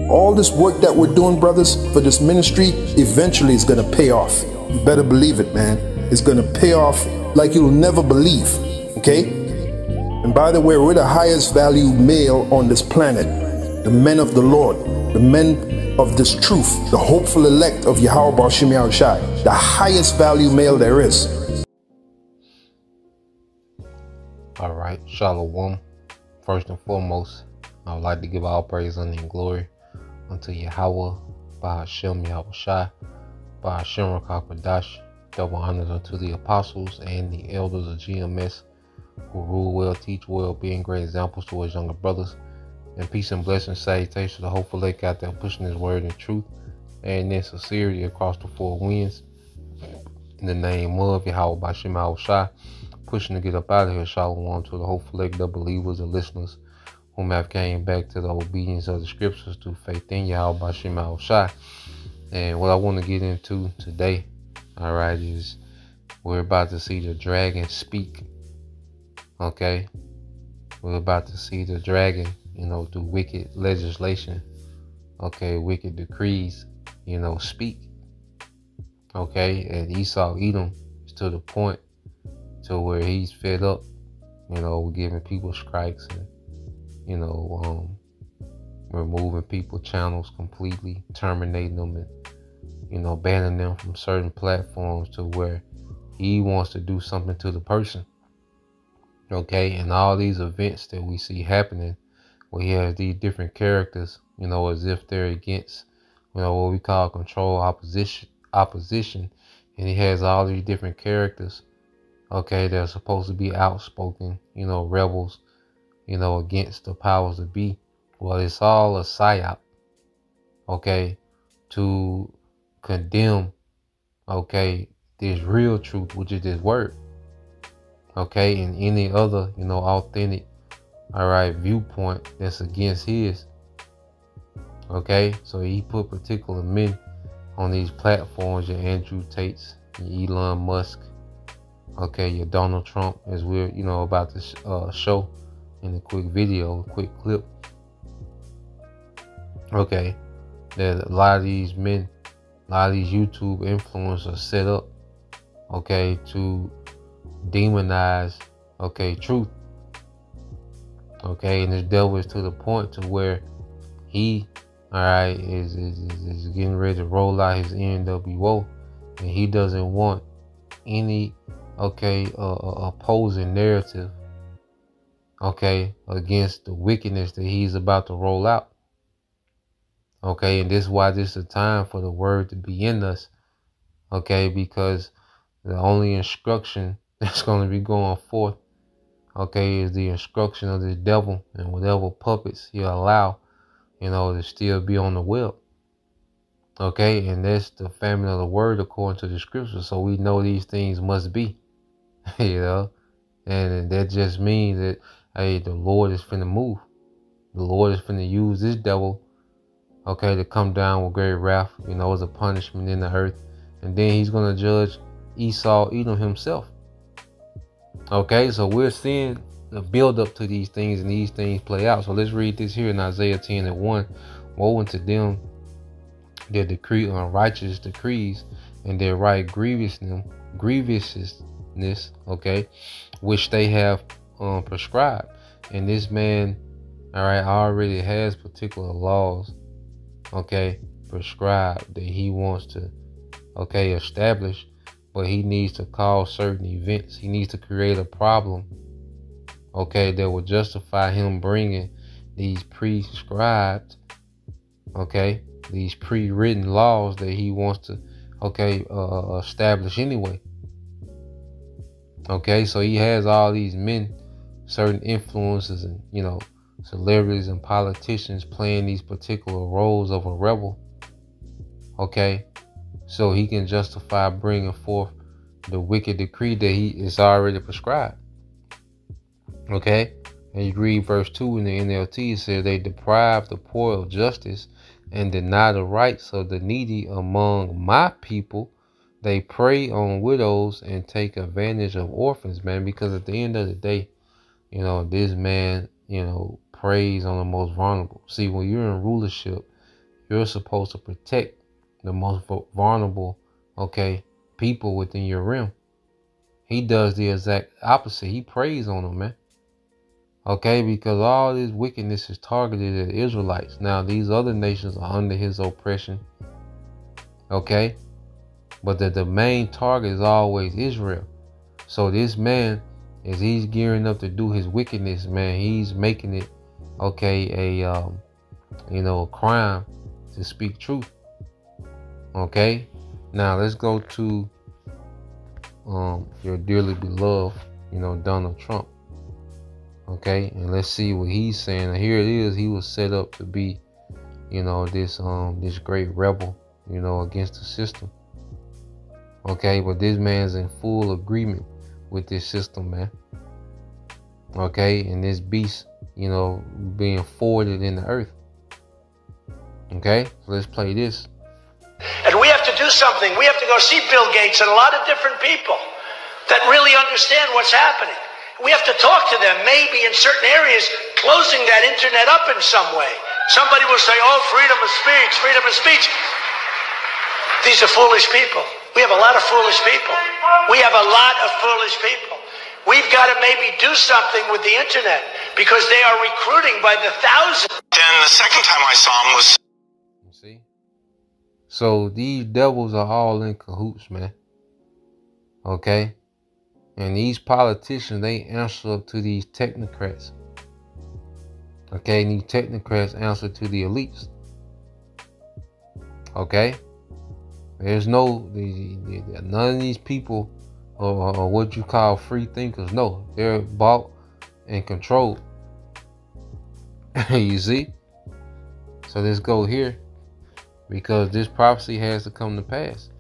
All this work that we're doing, brothers, for this ministry, eventually is going to pay off. You better believe it, man. It's going to pay off like you'll never believe, okay? And by the way, we're the highest value male on this planet. The men of the Lord, the men of this truth, the hopeful elect of Yahweh Bashim Yahushai, the highest value male there is. All right, Shalom. First and foremost, I would like to give all praise, honor, and glory unto Yahweh, Bahashem Yahushai, Bahashem Rakakadash. Double honors unto the apostles and the elders of GMS who rule well, teach well, being great examples to his younger brothers. And peace and blessings, salutations to the hopeful lake out there pushing his word in truth and in sincerity across the four winds. In the name of Yahweh Bahashem Yahushai, pushing to get up out of here. Shalom to the hopeful lake, the believers and listeners whom have came back to the obedience of the scriptures through faith in Yahweh Bahashem Yahushai. And what I want to get into today, all right, is we're about to see the dragon speak. Okay, we're about to see the dragon, through wicked legislation, okay, wicked decrees, speak. Okay, and Esau Edom is to the point to where he's fed up, giving people strikes and, removing people channels completely, terminating them and, banning them from certain platforms to where he wants to do something to the person. Okay, and all these events that we see happening, where he has these different characters, as if they're against, what we call control opposition, and he has all these different characters, okay, they're supposed to be outspoken, rebels, against the powers that be. Well, it's all a psyop, okay, to condemn, okay, this real truth, which is this word, okay, and any other, authentic, all right, viewpoint that's against his, okay. So he put particular men on these platforms, your Andrew Tates, your Elon Musk, okay, your Donald Trump, as we're, about to show in a quick video, quick clip. Okay, that a lot of these men, a lot of these YouTube influencers are set up, okay, to demonize, okay, truth. Okay, and this devil is to the point to where he, all right, is getting ready to roll out his NWO, and he doesn't want any, okay, opposing narrative, okay, against the wickedness that he's about to roll out. Okay, and this is why this is a time for the word to be in us, okay, because the only instruction that's going to be going forth, okay, is the instruction of the devil and whatever puppets he'll allow, to still be on the web. Okay, and that's the family of the word according to the scripture. So we know these things must be, and that just means that, hey, the Lord is finna move. The Lord is finna use this devil, okay, to come down with great wrath, as a punishment in the earth. And then he's going to judge Esau Edom himself. Okay, so we're seeing the build up to these things and these things play out. So let's read this here in Isaiah 10:1. Woe unto them that decree unrighteous decrees and their right grievousness, okay, which they have prescribed. And this man, all right, already has particular laws, okay, prescribed that he wants to, okay, establish. But he needs to cause certain events. He needs to create a problem, okay, that will justify him bringing these prescribed, okay, these pre-written laws that he wants to, okay, establish anyway. Okay, so he has all these men, certain influences and, celebrities and politicians playing these particular roles of a rebel, okay, so he can justify bringing forth the wicked decree that he is already prescribed. Okay, and you read verse 2 in the NLT, it says, they deprive the poor of justice and deny the rights of the needy among my people. They prey on widows and take advantage of orphans, man, because at the end of the day, this man, preys on the most vulnerable. See, when you're in rulership, you're supposed to protect the most vulnerable, okay, people within your realm. He does the exact opposite. He preys on them, man. Okay, because all this wickedness is targeted at Israelites. Now, these other nations are under his oppression. Okay, but the main target is always Israel. So this man, as he's gearing up to do his wickedness, man, he's making it, okay, a crime to speak truth. Okay, now let's go to your dearly beloved, Donald Trump. Okay, and let's see what he's saying. Here it is. He was set up to be, this great rebel, against the system. Okay, but this man's in full agreement with this system, man. Okay, and this beast, being forwarded in the earth. Okay, so let's play this. And we have to do something. We have to go see Bill Gates and a lot of different people that really understand what's happening. We have to talk to them, maybe in certain areas, closing that internet up in some way. Somebody will say, oh, freedom of speech, freedom of speech. These are foolish people. We have a lot of foolish people. We have a lot of foolish people. We've got to maybe do something with the internet because they are recruiting by the thousands. Then the second time I saw him was... You see? So these devils are all in cahoots, man. Okay? And these politicians, they answer up to these technocrats. Okay? And these technocrats answer to the elites. Okay? There's none of these people or what you call free thinkers. No, they're bought and controlled. You see? So let's go here because this prophecy has to come to pass.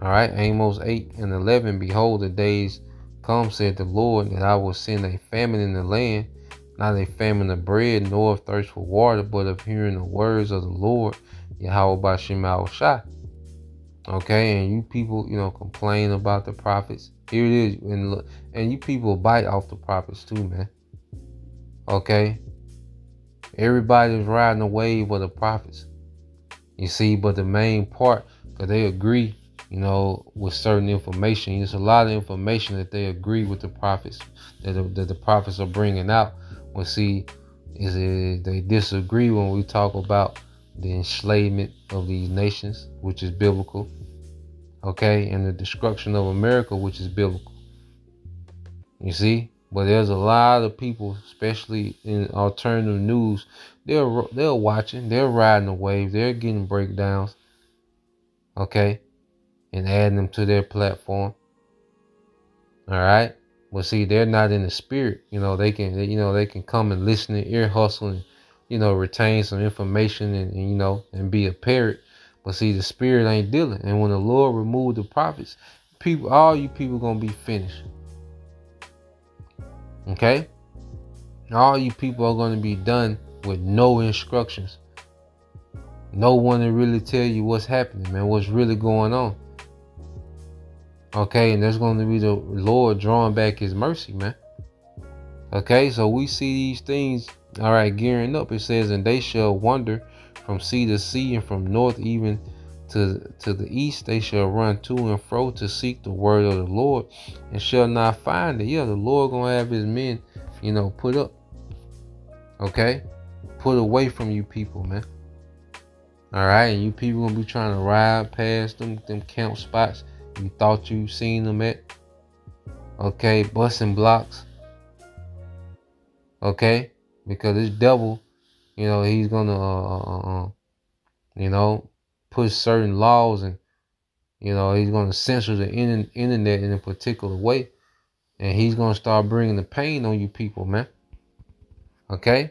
All right, Amos 8:11. Behold, the days come, said the Lord, that I will send a famine in the land, not a famine of bread, nor of thirst for water, but of hearing the words of the Lord, Yahweh B'Shem Yahushua. Okay, and you people, complain about the prophets. Here it is, and you people bite off the prophets too, man. Okay, everybody's riding the wave of the prophets. You see, but the main part, because they agree, with certain information. There's a lot of information that they agree with the prophets, that the prophets are bringing out. Well, see, they disagree when we talk about the enslavement of these nations, which is biblical. Okay, and the destruction of America, which is biblical. You see, but there's a lot of people, especially in alternative news, they're watching, they're riding the wave, they're getting breakdowns. Okay, and adding them to their platform. All right, but see, they're not in the spirit. They can come and listen and ear hustle and retain some information and be a parrot. But see, the spirit ain't dealing. And when the Lord removed the prophets, all you people gonna be finished. Okay? All you people are gonna be done with no instructions. No one to really tell you what's happening, man, what's really going on. Okay, and there's going to be the Lord drawing back his mercy, man. Okay, so we see these things, all right, gearing up. It says, and they shall wander from sea to sea, and from north even to the east. They shall run to and fro to seek the word of the Lord, and shall not find it. Yeah, the Lord going to have his men, put up. Okay, put away from you people, man. All right, and you people going to be trying to ride past them camp spots you thought you seen them at. Okay, busting blocks. Okay, because this devil, he's gonna put certain laws, and he's gonna censor the internet in a particular way, and he's gonna start bringing the pain on you people, man. Okay,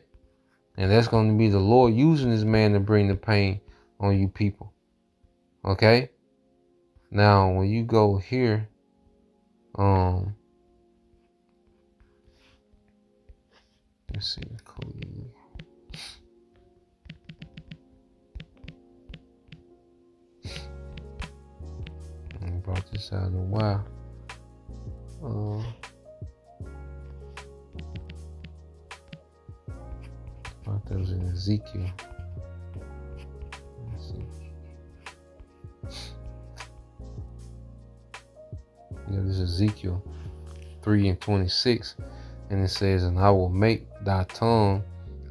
and that's gonna be the Lord using this man to bring the pain on you people. Okay. Now, when you go here, let's see, I brought this out in a while. I thought that was in Ezekiel. Yeah, this is Ezekiel 3:26, and it says, "And I will make thy tongue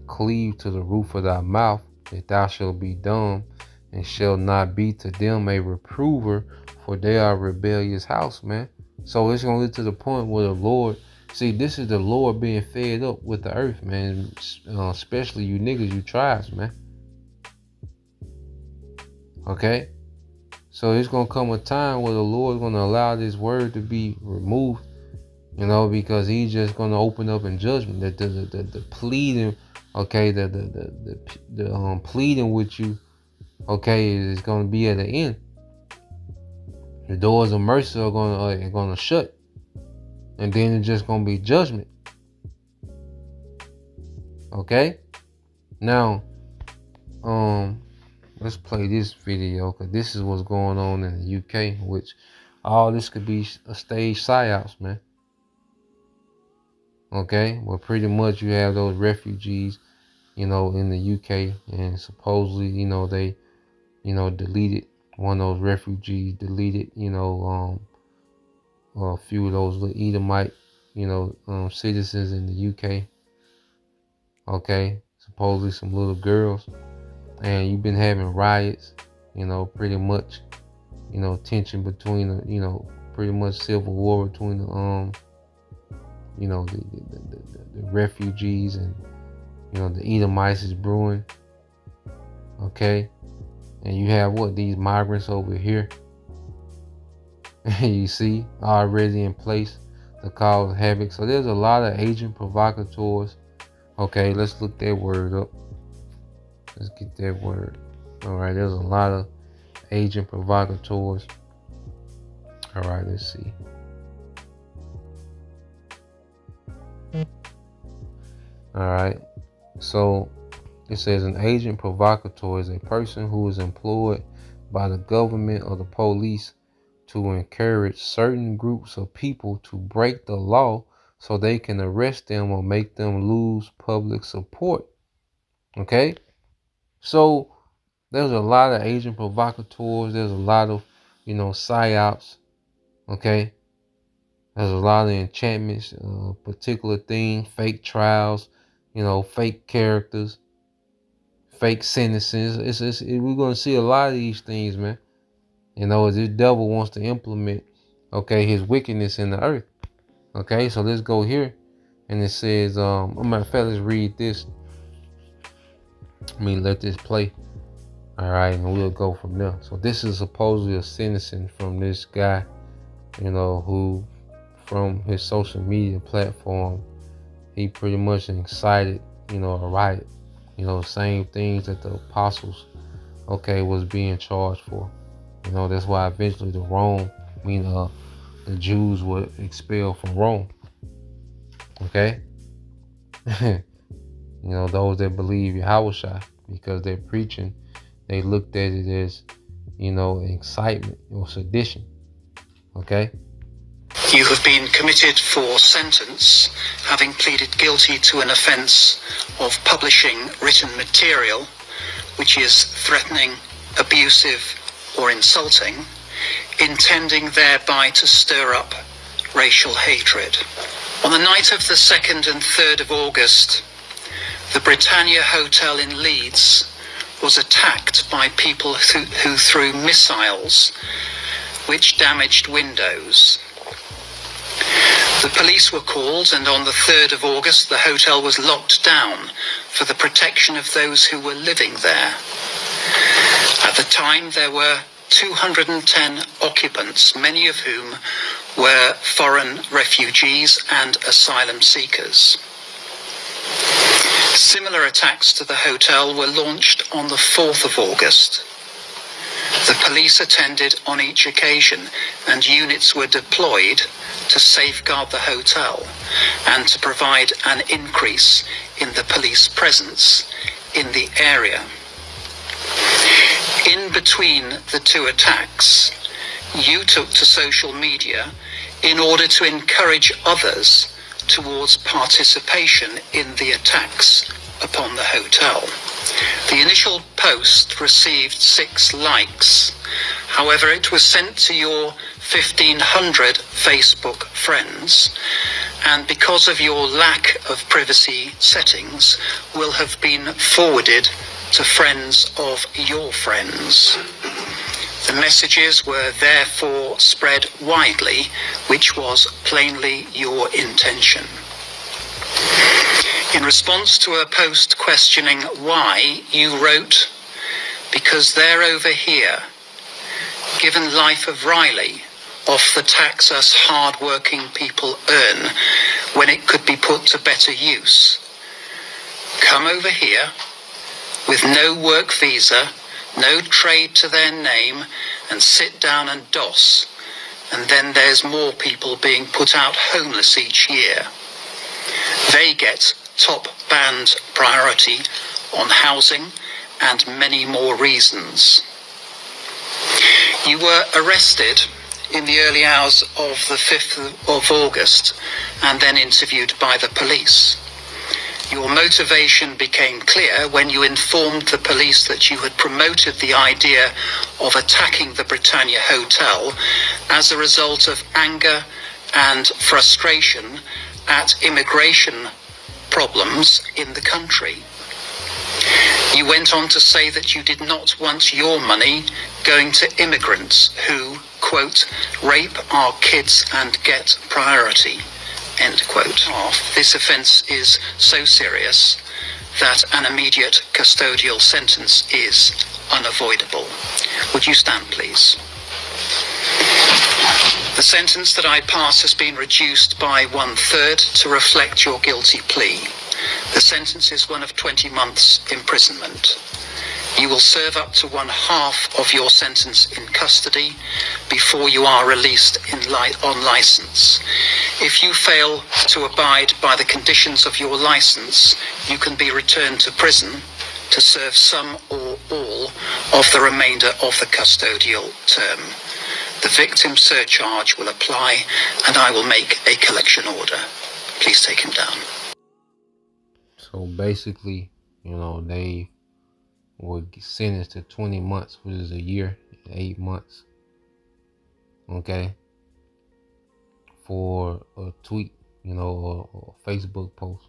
cleave to the roof of thy mouth, that thou shalt be dumb, and shalt not be to them a reprover, for they are a rebellious house," man. So it's gonna get to the point where the Lord, see, this is the Lord being fed up with the earth, man. Especially you niggas, you tribes, man. Okay? So it's gonna come a time where the Lord's gonna allow this word to be removed, because He's just gonna open up in judgment. That the pleading, okay, the pleading with you, okay, is gonna be at the end. The doors of mercy are gonna shut, and then it's just gonna be judgment. Okay? Now, let's play this video, because this is what's going on in the UK, which all this could be a stage psyops, man. Okay? Well, pretty much you have those refugees, in the UK, and supposedly, they, deleted one of those refugees, deleted, a few of those little Edomite, citizens in the UK. Okay? Supposedly some little girls. And you've been having riots, pretty much, tension between the, pretty much civil war between the, the refugees and, the Edomites is brewing. Okay. And you have these migrants over here. You see, already in place to cause havoc. So there's a lot of agent provocateurs. Okay, let's look that word up. Let's get that word. All right, there's a lot of agent provocateurs. All right, let's see. All right, so it says an agent provocateur is a person who is employed by the government or the police to encourage certain groups of people to break the law so they can arrest them or make them lose public support. Okay? So there's a lot of agent provocateurs. There's a lot of, psyops. Okay? There's a lot of enchantments, particular things, fake trials, fake characters, fake sentences. We're going to see a lot of these things, man. This devil wants to implement, his wickedness in the earth. Okay, so let's go here. And it says, matter of fact, let's read this. Let this play. All right, and we'll go from there. So this is supposedly a sentencing from this guy, who from his social media platform, he pretty much incited, a riot. Same things that the apostles, was being charged for. That's why eventually the Jews were expelled from Rome. Okay? Those that believe Yahushua, because they're preaching, they looked at it as, excitement or sedition. Okay? You have been committed for sentence, having pleaded guilty to an offence of publishing written material which is threatening, abusive, or insulting, intending thereby to stir up racial hatred. On the night of the 2nd and 3rd of August, the Britannia Hotel in Leeds was attacked by people who threw missiles which damaged windows. The police were called, and on the 3rd of August, the hotel was locked down for the protection of those who were living there. At the time, there were 210 occupants, many of whom were foreign refugees and asylum seekers. Similar attacks to the hotel were launched on the 4th of August. The police attended on each occasion, and units were deployed to safeguard the hotel and to provide an increase in the police presence in the area. In between the two attacks, you took to social media in order to encourage others towards participation in the attacks upon the hotel. The initial post received 6 likes. However, it was sent to your 1,500 Facebook friends, and because of your lack of privacy settings, will have been forwarded to friends of your friends. The messages were therefore spread widely, which was plainly your intention. In response to a post questioning why, you wrote, "Because they're over here, given life of Riley, off the tax us hard-working people earn when it could be put to better use. Come over here with no work visa, no trade to their name, and sit down and DOS. And then there's more people being put out homeless each year. They get top band priority on housing and many more reasons." You were arrested in the early hours of the 5th of August and then interviewed by the police. Your motivation became clear when you informed the police that you had promoted the idea of attacking the Britannia Hotel as a result of anger and frustration at immigration problems in the country. You went on to say that you did not want your money going to immigrants who, quote, "rape our kids and get priority," end quote. This offence is so serious that an immediate custodial sentence is unavoidable. Would you stand, please? The sentence that I pass has been reduced by 1/3 to reflect your guilty plea. The sentence is one of 20 months imprisonment. You will serve up to 1/2 of your sentence in custody before you are released on license. If you fail to abide by the conditions of your license, you can be returned to prison to serve some or all of the remainder of the custodial term. The victim surcharge will apply, and I will make a collection order. Please take him down. So basically, they were sentenced to 20 months, which is a year, 8 months. Okay. For a tweet, or a Facebook post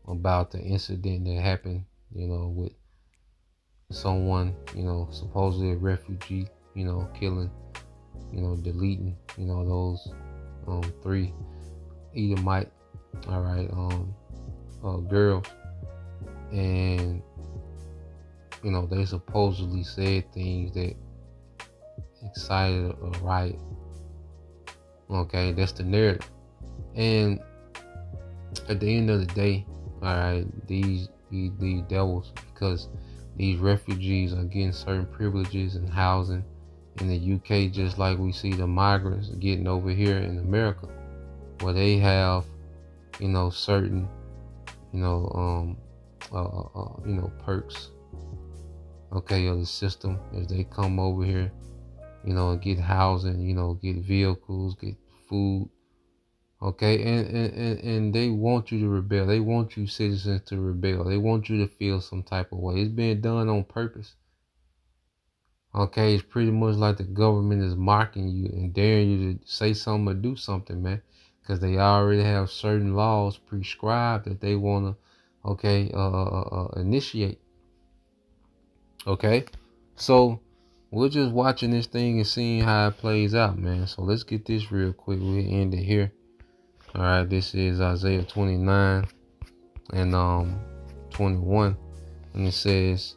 about the incident that happened, with someone, supposedly a refugee, killing, deleting, those 3 Edomite, girls, and they supposedly said things that excited a riot. Okay, that's the narrative. And at the end of the day, these devils, because these refugees are getting certain privileges and housing in the UK, just like we see the migrants getting over here in America, where they have, certain, perks, okay, of the system as they come over here, get housing, get vehicles, get food, okay, and they want you to rebel. They want you citizens to rebel. They want you to feel some type of way. It's being done on purpose. Okay, it's pretty much like the government is mocking you and daring you to say something or do something, man, because they already have certain laws prescribed that they want to, initiate. Okay, so we're just watching this thing and seeing how it plays out, man. So let's get this real quick. We'll end it here. All right, this is Isaiah 29 and 21, and it says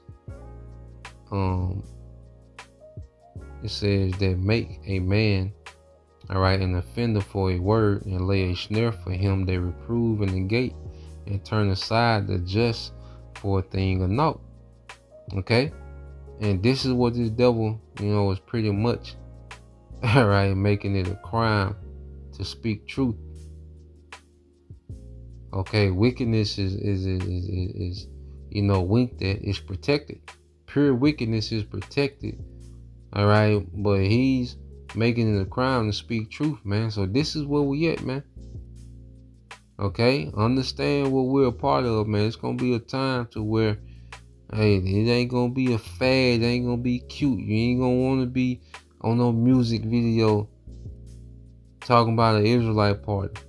that make a man, an offender for a word, and lay a snare for him they reprove in the gate, and turn aside the just for a thing of naught. Okay, and this is what this devil, is pretty much, making it a crime to speak truth. Okay, wickedness is winked at, is protected. Pure wickedness is protected. But he's making it a crime to speak truth, man. So this is where we at, man. Okay, understand what we're a part of, man. It's gonna be a time to where, hey, it ain't gonna be a fad. It ain't gonna be cute. You ain't gonna want to be on no music video talking about an Israelite party.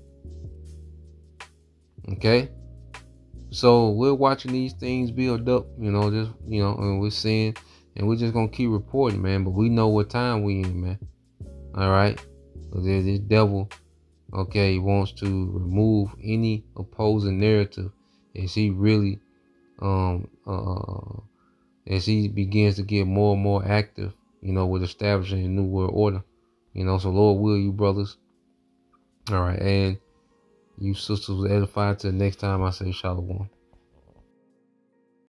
Okay, so we're watching these things build up. And we're seeing, and we're just gonna keep reporting, man. But we know what time we in, man. All right, this devil. Okay, wants to remove any opposing narrative as he really, as he begins to get more and more active, with establishing a new world order, so Lord will you brothers. All right, and you sisters was edified till next time I say shalom.